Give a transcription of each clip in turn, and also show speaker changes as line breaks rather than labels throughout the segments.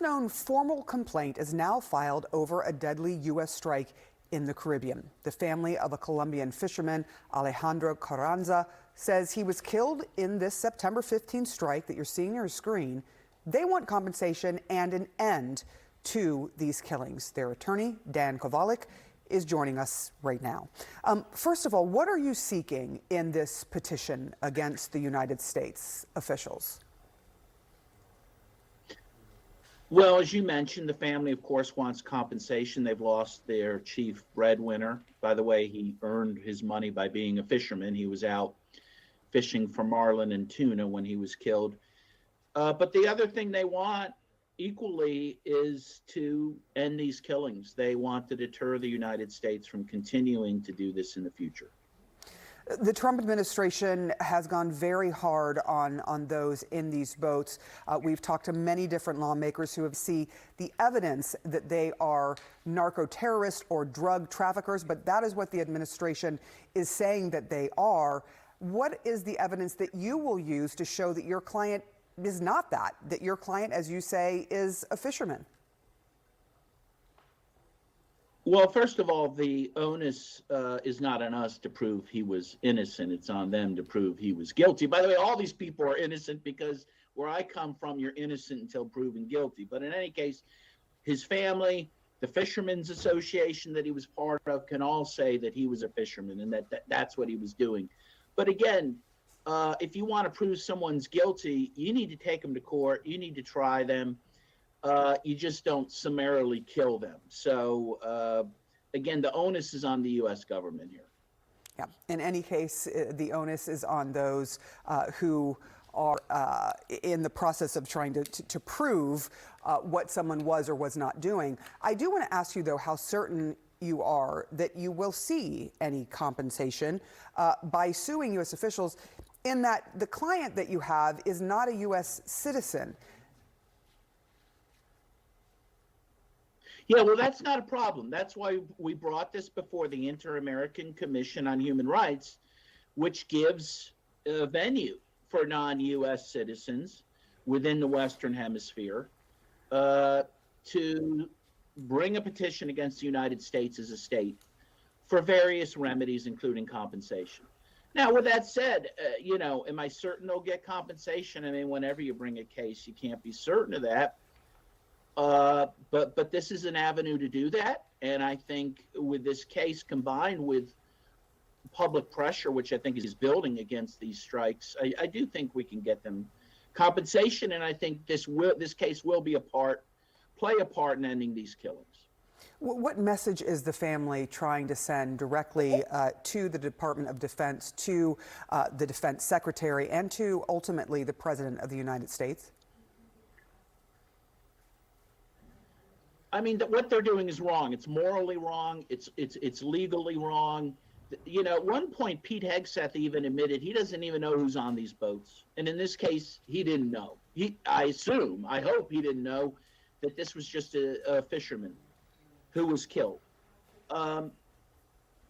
Known formal complaint is now filed over a deadly U.S. strike in the Caribbean. The family of a Colombian fisherman, Alejandro Carranza, says he was killed in this September 15 strike that you're seeing on your screen. They want compensation and an end to these killings. Their attorney, Dan Kovalik, is joining us right now. First of all, what are you seeking in this petition against the United States officials?
Well, as you mentioned, the family, of course, wants compensation. They've lost their chief breadwinner. By the way, he earned his money by being a fisherman. He was out fishing for marlin and tuna when he was killed. But the other thing they want equally is to end these killings. They want to deter the United States from continuing to do this in the future.
The Trump administration has gone very hard on those in these boats. We've talked to many different lawmakers who have seen the evidence that they are narco-terrorists or drug traffickers, but that is what the administration is saying that they are. What is the evidence that you will use to show that your client is not that your client, as you say, is a fisherman?
Well, first of all, the onus is not on us to prove he was innocent. It's on them to prove he was guilty. By the way, all these people are innocent because where I come from, you're innocent until proven guilty. But in any case, his family, the Fishermen's Association that he was part of, can all say that he was a fisherman and that's what he was doing. But again, if you want to prove someone's guilty, you need to take them to court. You need to try them. You just don't summarily kill them. So, again, the onus is on the U.S. government here.
Yeah. In any case, the onus is on those who are in the process of trying to prove what someone was or was not doing. I do want to ask you, though, how certain you are that you will see any compensation by suing U.S. officials, in that the client that you have is not a U.S. citizen.
Yeah, well, that's not a problem. That's why we brought this before the Inter-American Commission on Human Rights, which gives a venue for non-U.S. citizens within the Western Hemisphere to bring a petition against the United States as a state for various remedies, including compensation. Now, with that said, am I certain they'll get compensation? I mean, whenever you bring a case, you can't be certain of that. But this is an avenue to do that. And I think with this case combined with public pressure, which I think is building against these strikes, I do think we can get them compensation. And I think this case will be play a part in ending these killings.
What message is the family trying to send directly to the Department of Defense, to the Defense Secretary, and to ultimately the President of the United States?
I mean, what they're doing is wrong. It's morally wrong. It's legally wrong. At one point, Pete Hegseth even admitted he doesn't even know who's on these boats. And in this case, he didn't know. I hope he didn't know that this was just a fisherman who was killed. And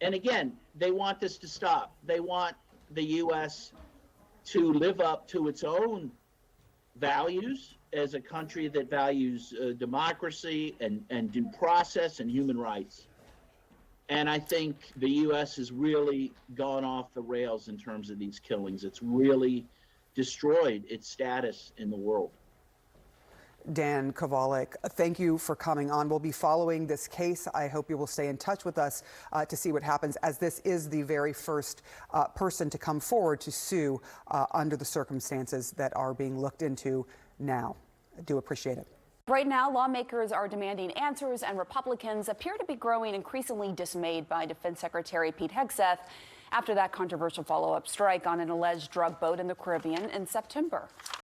again, they want this to stop. They want the U.S. to live up to its own values as a country that values democracy and due process and human rights. And I think the U.S. has really gone off the rails in terms of these killings. It's really destroyed its status in the world.
Dan Kovalik, thank you for coming on. We'll be following this case. I hope you will stay in touch with us to see what happens, as this is the very first person to come forward to sue under the circumstances that are being looked into now. I do appreciate it.
Right now, lawmakers are demanding answers, and Republicans appear to be growing increasingly dismayed by Defense Secretary Pete Hegseth after that controversial follow-up strike on an alleged drug boat in the Caribbean in September.